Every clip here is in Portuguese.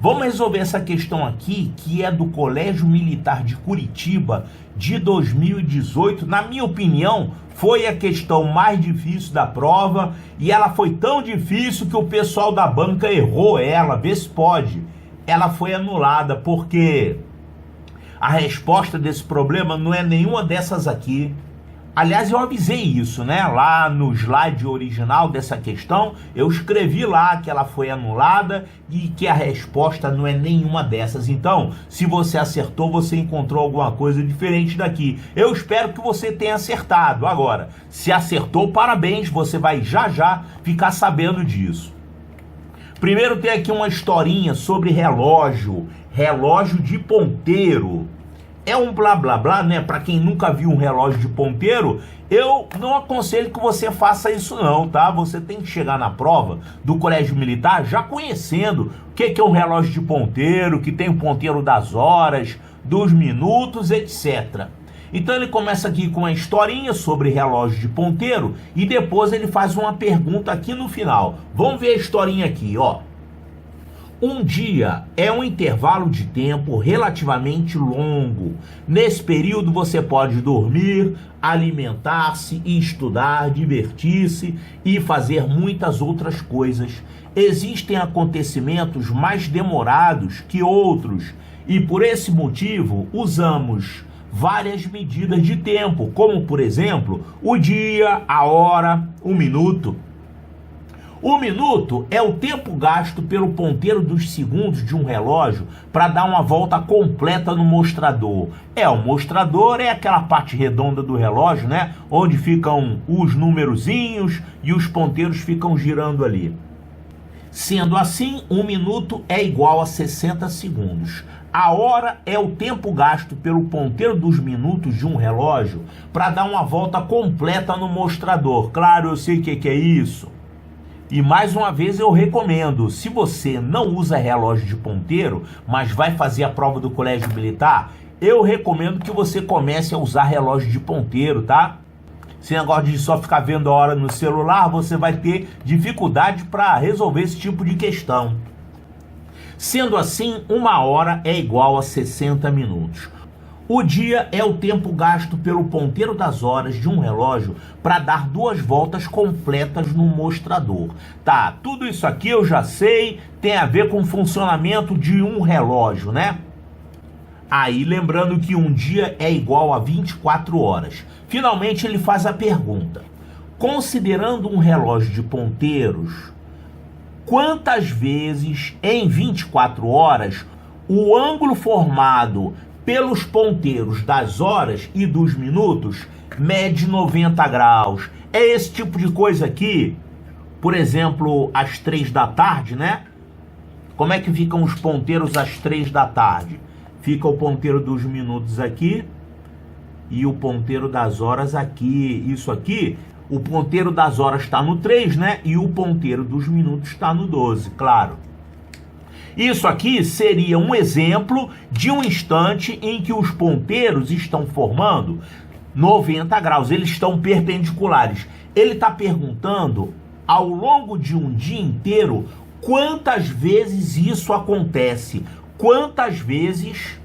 Vamos resolver essa questão aqui, que é do Colégio Militar de Curitiba, de 2018. Na minha opinião, foi a questão mais difícil da prova, e ela foi tão difícil que o pessoal da banca errou ela, vê se pode. Ela foi anulada, porque a resposta desse problema não é nenhuma dessas aqui. Aliás, eu avisei isso, né? Lá no slide original dessa questão, eu escrevi lá que ela foi anulada e que a resposta não é nenhuma dessas. Então, se você acertou, você encontrou alguma coisa diferente daqui. Eu espero que você tenha acertado. Agora, se acertou, parabéns, você vai já já ficar sabendo disso. Primeiro tem aqui uma historinha sobre relógio de ponteiro. É um blá blá blá, né? Para quem nunca viu um relógio de ponteiro, eu não aconselho que você faça isso não, tá? Você tem que chegar na prova do Colégio Militar já conhecendo o que é um relógio de ponteiro, que tem o ponteiro das horas, dos minutos, etc. Então ele começa aqui com uma historinha sobre relógio de ponteiro e depois ele faz uma pergunta aqui no final. Vamos ver a historinha aqui, ó. Um dia é um intervalo de tempo relativamente longo. Nesse período você pode dormir, alimentar-se, estudar, divertir-se e fazer muitas outras coisas. Existem acontecimentos mais demorados que outros e por esse motivo usamos várias medidas de tempo, como por exemplo, o dia, a hora, o minuto. O minuto é o tempo gasto pelo ponteiro dos segundos de um relógio para dar uma volta completa no mostrador. O mostrador é aquela parte redonda do relógio, né? Onde ficam os numerozinhos e os ponteiros ficam girando ali. Sendo assim, um minuto é igual a 60 segundos. A hora é o tempo gasto pelo ponteiro dos minutos de um relógio para dar uma volta completa no mostrador. Claro, eu sei o que é isso. E mais uma vez eu recomendo, se você não usa relógio de ponteiro, mas vai fazer a prova do Colégio Militar, eu recomendo que você comece a usar relógio de ponteiro, tá? Esse negócio de só ficar vendo a hora no celular, você vai ter dificuldade para resolver esse tipo de questão. Sendo assim, uma hora é igual a 60 minutos. O dia é o tempo gasto pelo ponteiro das horas de um relógio para dar 2 voltas completas no mostrador. Tá, tudo isso aqui eu já sei, tem a ver com o funcionamento de um relógio, né? Aí, lembrando que um dia é igual a 24 horas. Finalmente ele faz a pergunta. Considerando um relógio de ponteiros, quantas vezes em 24 horas o ângulo formado pelos ponteiros das horas e dos minutos mede 90 graus? É esse tipo de coisa aqui. Por exemplo, às 3 da tarde, né? Como é que ficam os ponteiros às 3 da tarde? Fica o ponteiro dos minutos aqui e o ponteiro das horas aqui. Isso aqui, o ponteiro das horas está no 3, né? E o ponteiro dos minutos está no 12, claro. Isso aqui seria um exemplo de um instante em que os ponteiros estão formando 90 graus, eles estão perpendiculares. Ele está perguntando, ao longo de um dia inteiro, quantas vezes isso acontece? Quantas vezes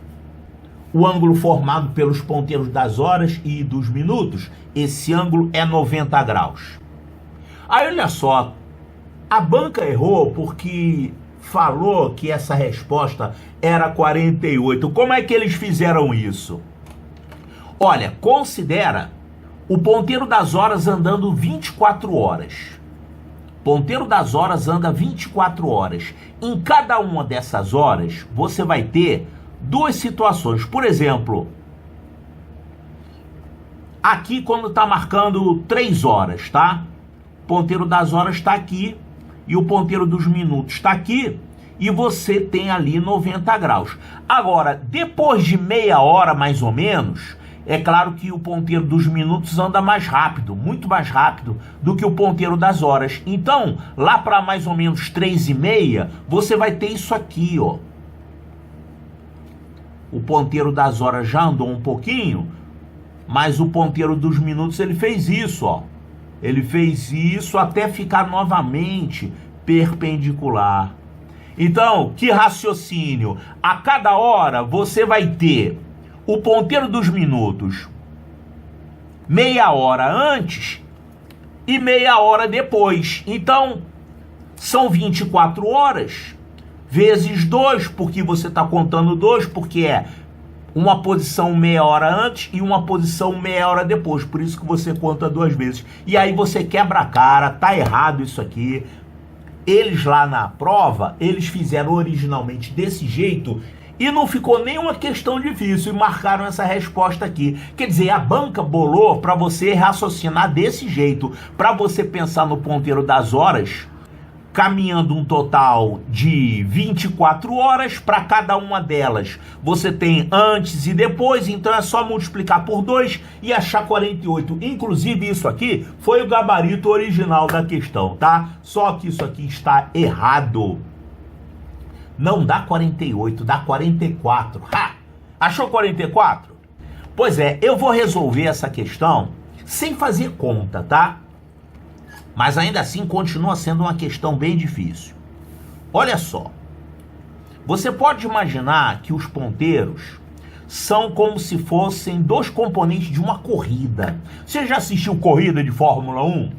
o ângulo formado pelos ponteiros das horas e dos minutos, esse ângulo é 90 graus. Aí olha só, a banca errou porque falou que essa resposta era 48. Como é que eles fizeram isso? Olha, considera o ponteiro das horas andando 24 horas. Ponteiro das horas anda 24 horas. Em cada uma dessas horas, você vai ter 2 situações. Por exemplo, aqui quando está marcando 3 horas, tá? O ponteiro das horas está aqui. E o ponteiro dos minutos está aqui, e você tem ali 90 graus. Agora, depois de meia hora mais ou menos, é claro que o ponteiro dos minutos anda mais rápido, muito mais rápido do que o ponteiro das horas. Então, lá para mais ou menos 3h30, você vai ter isso aqui, ó. O ponteiro das horas já andou um pouquinho, mas o ponteiro dos minutos ele fez isso, ó. Ele fez isso até ficar novamente perpendicular. Então, que raciocínio? A cada hora você vai ter o ponteiro dos minutos meia hora antes e meia hora depois. Então, são 24 horas vezes 2, porque você está contando 2, porque é uma posição meia hora antes e uma posição meia hora depois. Por isso que você conta 2 vezes. E aí você quebra a cara, tá errado isso aqui. Eles lá na prova, eles fizeram originalmente desse jeito e não ficou nenhuma questão difícil e marcaram essa resposta aqui. Quer dizer, a banca bolou para você raciocinar desse jeito, para você pensar no ponteiro das horas, caminhando um total de 24 horas. Para cada uma delas você tem antes e depois, então é só multiplicar por 2 e achar 48. Inclusive isso aqui foi o gabarito original da questão, tá? Só que isso aqui está errado. Não dá 48, dá 44. Ha! Achou 44? Pois é, eu vou resolver essa questão sem fazer conta, tá? Mas ainda assim continua sendo uma questão bem difícil. Olha só. Você pode imaginar que os ponteiros são como se fossem 2 componentes de uma corrida. Você já assistiu corrida de Fórmula 1?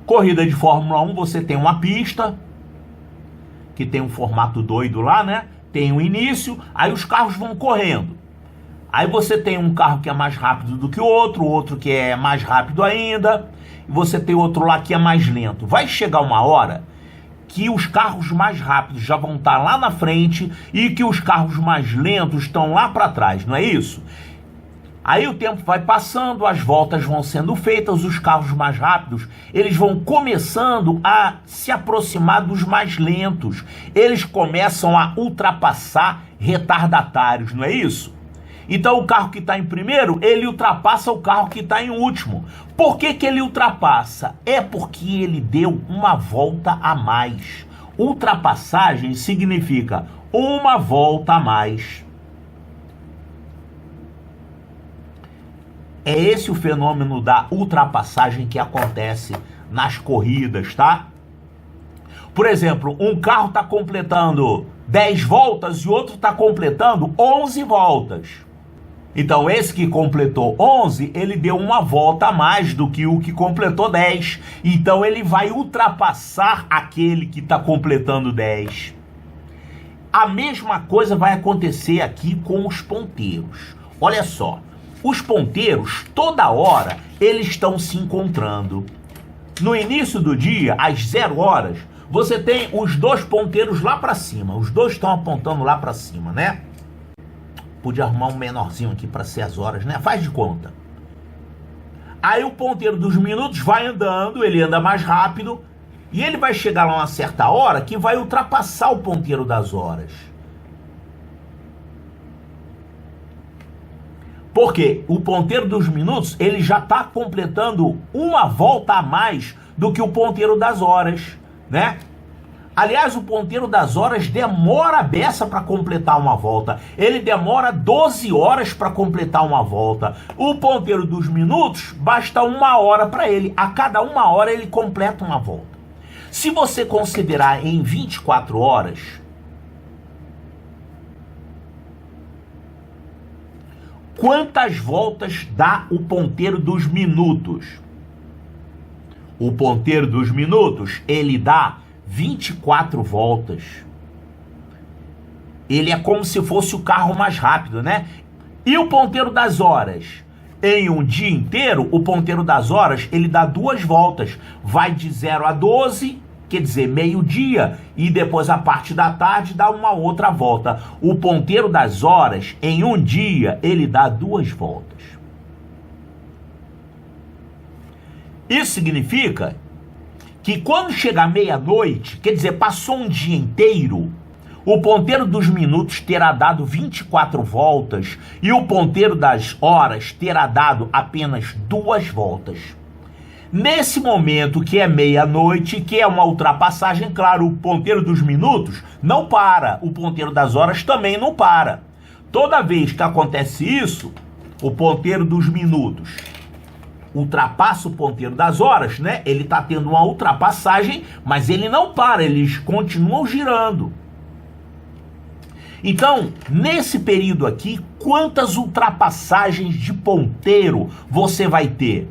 Corrida de Fórmula 1, você tem uma pista, que tem um formato doido lá, né? Tem um início, aí os carros vão correndo. Aí você tem um carro que é mais rápido do que o outro que é mais rápido ainda, e você tem outro lá que é mais lento. Vai chegar uma hora que os carros mais rápidos já vão estar lá na frente e que os carros mais lentos estão lá para trás, não é isso? Aí o tempo vai passando, as voltas vão sendo feitas, os carros mais rápidos, eles vão começando a se aproximar dos mais lentos. Eles começam a ultrapassar retardatários, não é isso? Então o carro que está em primeiro, ele ultrapassa o carro que está em último. Por que que ele ultrapassa? É porque ele deu uma volta a mais. Ultrapassagem significa uma volta a mais. É esse o fenômeno da ultrapassagem que acontece nas corridas, tá? Por exemplo, um carro está completando 10 voltas e outro está completando 11 voltas. Então, esse que completou 11, ele deu uma volta a mais do que o que completou 10. Então, ele vai ultrapassar aquele que está completando 10. A mesma coisa vai acontecer aqui com os ponteiros. Olha só, os ponteiros, toda hora, eles estão se encontrando. No início do dia, às 0 horas, você tem os 2 ponteiros lá para cima. Os 2 estão apontando lá para cima, né? Podia arrumar um menorzinho aqui para ser as horas, né? Faz de conta. Aí o ponteiro dos minutos vai andando, ele anda mais rápido, e ele vai chegar lá uma certa hora que vai ultrapassar o ponteiro das horas. Porque o ponteiro dos minutos, ele já está completando uma volta a mais do que o ponteiro das horas, né? Aliás, o ponteiro das horas demora a beça para completar uma volta. Ele demora 12 horas para completar uma volta. O ponteiro dos minutos, basta 1 hora para ele. A cada 1 hora ele completa uma volta. Se você considerar em 24 horas, quantas voltas dá o ponteiro dos minutos? O ponteiro dos minutos, ele dá 24 voltas. Ele é como se fosse o carro mais rápido, né? E o ponteiro das horas? Em um dia inteiro, o ponteiro das horas, ele dá 2 voltas. Vai de 0 a 12, quer dizer, meio-dia, e depois a parte da tarde dá uma outra volta. O ponteiro das horas, em um dia, ele dá 2 voltas. Isso significa que quando chegar meia-noite, quer dizer, passou um dia inteiro, o ponteiro dos minutos terá dado 24 voltas e o ponteiro das horas terá dado apenas 2 voltas. Nesse momento que é meia-noite, que é uma ultrapassagem, claro, o ponteiro dos minutos não para, o ponteiro das horas também não para. Toda vez que acontece isso, o ponteiro dos minutos ultrapassa o ponteiro das horas, né? Ele está tendo uma ultrapassagem, mas ele não para, eles continuam girando. Então, nesse período aqui, quantas ultrapassagens de ponteiro você vai ter?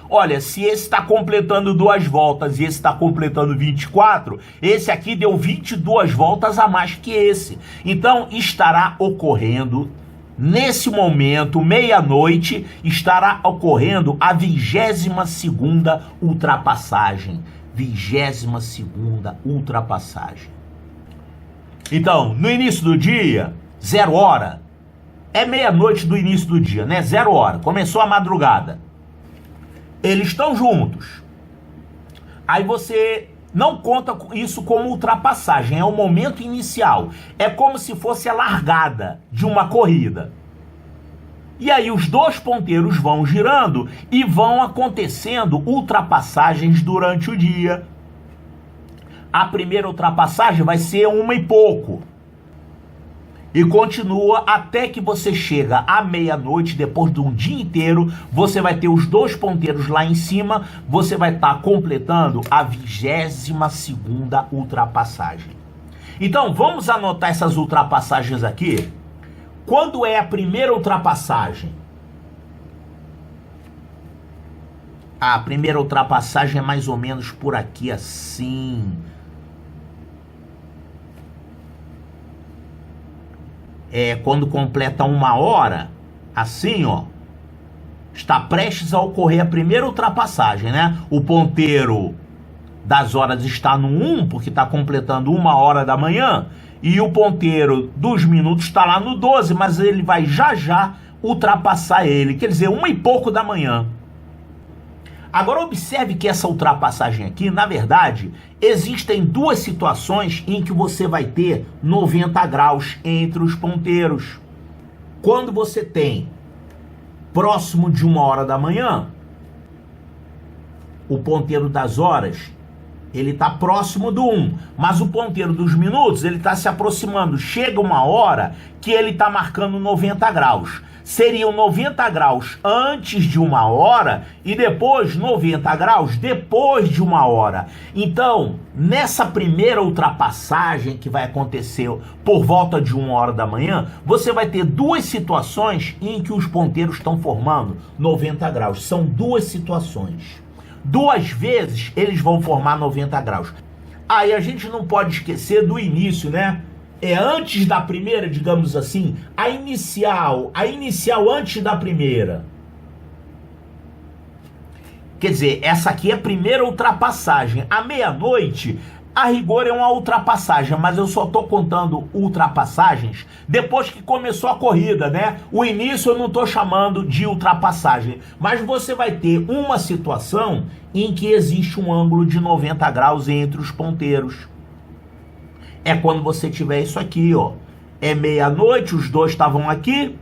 Olha, se esse está completando 2 voltas e esse está completando 24, esse aqui deu 22 voltas a mais que esse. Então, estará ocorrendo, nesse momento, meia-noite, estará ocorrendo a 22ª ultrapassagem. 22ª ultrapassagem. Então, no início do dia, 0 hora, é meia-noite do início do dia, né? 0 hora, começou a madrugada. Eles estão juntos. Aí você não conta isso como ultrapassagem, é o momento inicial. É como se fosse a largada de uma corrida. E aí os 2 ponteiros vão girando e vão acontecendo ultrapassagens durante o dia. A primeira ultrapassagem vai ser 1 e pouco. E continua até que você chega à meia-noite, depois de um dia inteiro, você vai ter os 2 ponteiros lá em cima, você vai estar completando a 22ª ultrapassagem. Então, vamos anotar essas ultrapassagens aqui. Quando é a primeira ultrapassagem? A primeira ultrapassagem é mais ou menos por aqui, assim. Quando completa 1 hora, assim, ó, está prestes a ocorrer a primeira ultrapassagem, né? O ponteiro das horas está no 1, porque está completando 1 hora da manhã, e o ponteiro dos minutos está lá no 12, mas ele vai já ultrapassar ele, quer dizer, 1 e pouco da manhã. Agora observe que essa ultrapassagem aqui, na verdade, existem 2 situações em que você vai ter 90 graus entre os ponteiros. Quando você tem próximo de 1 hora da manhã, o ponteiro das horas, ele está próximo do 1, mas o ponteiro dos minutos, ele está se aproximando. Chega 1 hora que ele está marcando 90 graus. Seriam 90 graus antes de 1 hora e depois 90 graus depois de 1 hora. Então, nessa primeira ultrapassagem que vai acontecer por volta de 1 hora da manhã, você vai ter 2 situações em que os ponteiros estão formando 90 graus. São 2 situações. 2 vezes eles vão formar 90 graus. Aí a gente não pode esquecer do início, né? Antes da primeira, digamos assim, a inicial antes da primeira. Quer dizer, essa aqui é a primeira ultrapassagem. À meia-noite, a rigor é uma ultrapassagem, mas eu só estou contando ultrapassagens depois que começou a corrida, né? O início eu não estou chamando de ultrapassagem, mas você vai ter uma situação em que existe um ângulo de 90 graus entre os ponteiros. É quando você tiver isso aqui, ó. É meia-noite, os 2 estavam aqui,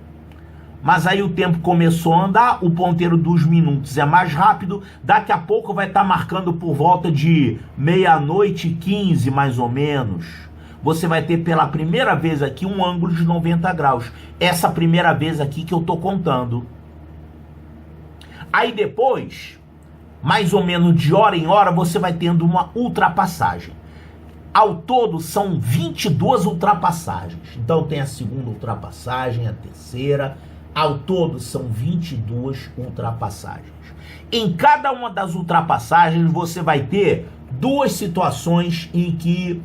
mas aí o tempo começou a andar, o ponteiro dos minutos é mais rápido, daqui a pouco vai estar marcando por volta de meia-noite e 15, mais ou menos. Você vai ter pela primeira vez aqui um ângulo de 90 graus. Essa primeira vez aqui que eu tô contando. Aí depois, mais ou menos de hora em hora, você vai tendo uma ultrapassagem. Ao todo, são 22 ultrapassagens. Então, tem a segunda ultrapassagem, a terceira. Ao todo, são 22 ultrapassagens. Em cada uma das ultrapassagens, você vai ter 2 situações em que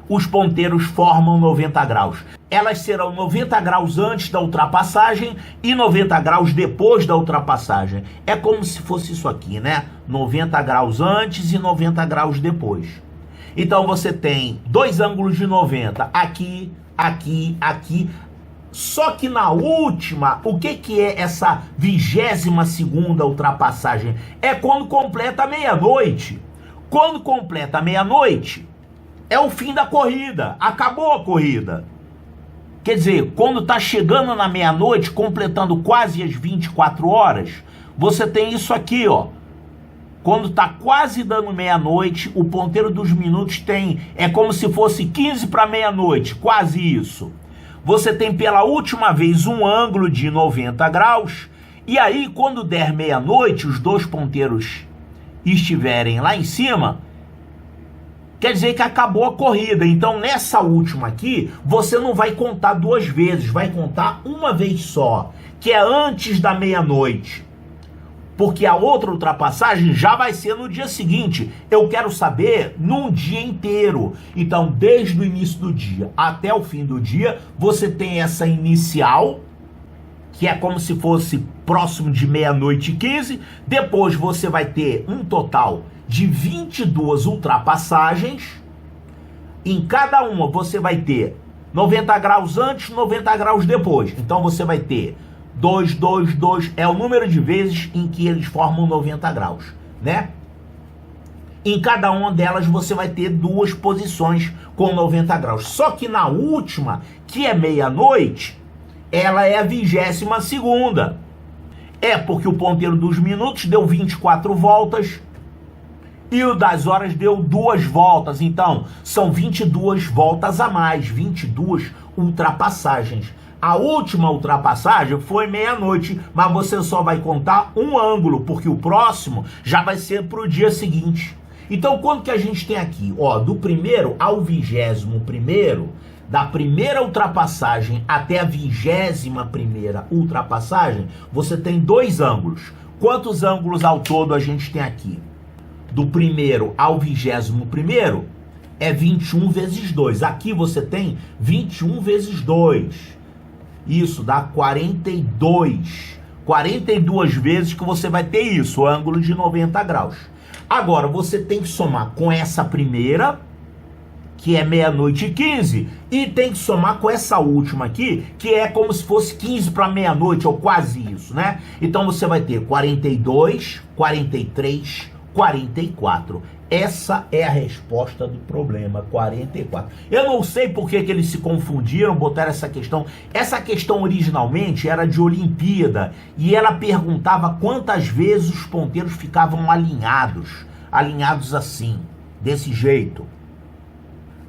os ponteiros formam 90 graus. Elas serão 90 graus antes da ultrapassagem e 90 graus depois da ultrapassagem. É como se fosse isso aqui, né? 90 graus antes e 90 graus depois. Então você tem 2 ângulos de 90, aqui, aqui, aqui. Só que na última, o que é essa 22ª ultrapassagem? É quando completa a meia-noite. Quando completa a meia-noite, é o fim da corrida, acabou a corrida. Quer dizer, quando está chegando na meia-noite, completando quase as 24 horas, você tem isso aqui, ó. Quando está quase dando meia-noite, o ponteiro dos minutos é como se fosse 15 para meia-noite, quase isso. Você tem pela última vez um ângulo de 90 graus E aí, quando der meia-noite, os dois ponteiros estiverem lá em cima, quer dizer que acabou a corrida. Então, nessa última aqui, você não vai contar duas vezes, vai contar uma vez só, que é antes da meia-noite. Porque a outra ultrapassagem já vai ser no dia seguinte. Eu quero saber num dia inteiro. Então, desde o início do dia até o fim do dia, você tem essa inicial, que é como se fosse próximo de meia-noite e 15. Depois você vai ter um total de 22 ultrapassagens. Em cada uma você vai ter 90 graus antes, 90 graus depois. Então você vai ter 2, 2, 2, é o número de vezes em que eles formam 90 graus, né? Em cada uma delas você vai ter duas posições com 90 graus. Só que na última, que é meia-noite, ela é a 22ª. É porque o ponteiro dos minutos deu 24 voltas e o das horas deu 2 voltas. Então, são 22 voltas a mais, 22 ultrapassagens. A última ultrapassagem foi meia-noite, mas você só vai contar um ângulo, porque o próximo já vai ser para o dia seguinte. Então, quanto que a gente tem aqui? Ó, do primeiro ao 21º, da primeira ultrapassagem até a 21ª ultrapassagem, você tem 2 ângulos. Quantos ângulos ao todo a gente tem aqui? Do primeiro ao 21º é 21 vezes 2. Aqui você tem 21 vezes 2. Isso dá 42. 42 vezes que você vai ter isso, o ângulo de 90 graus. Agora, você tem que somar com essa primeira, que é meia-noite e 15, e tem que somar com essa última aqui, que é como se fosse 15 para meia-noite, ou quase isso, né? Então você vai ter 42, 43, 44. Essa é a resposta do problema, 44. Eu não sei por que eles se confundiram, botaram essa questão. Essa questão originalmente era de Olimpíada, e ela perguntava quantas vezes os ponteiros ficavam alinhados assim, desse jeito.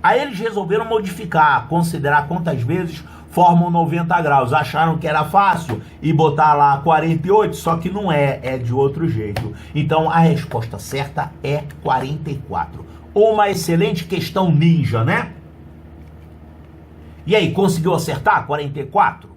Aí eles resolveram modificar, considerar quantas vezes formam 90 graus. Acharam que era fácil e botar lá 48, só que não é, é de outro jeito. Então a resposta certa é 44. Uma excelente questão ninja, né? E aí, conseguiu acertar 44?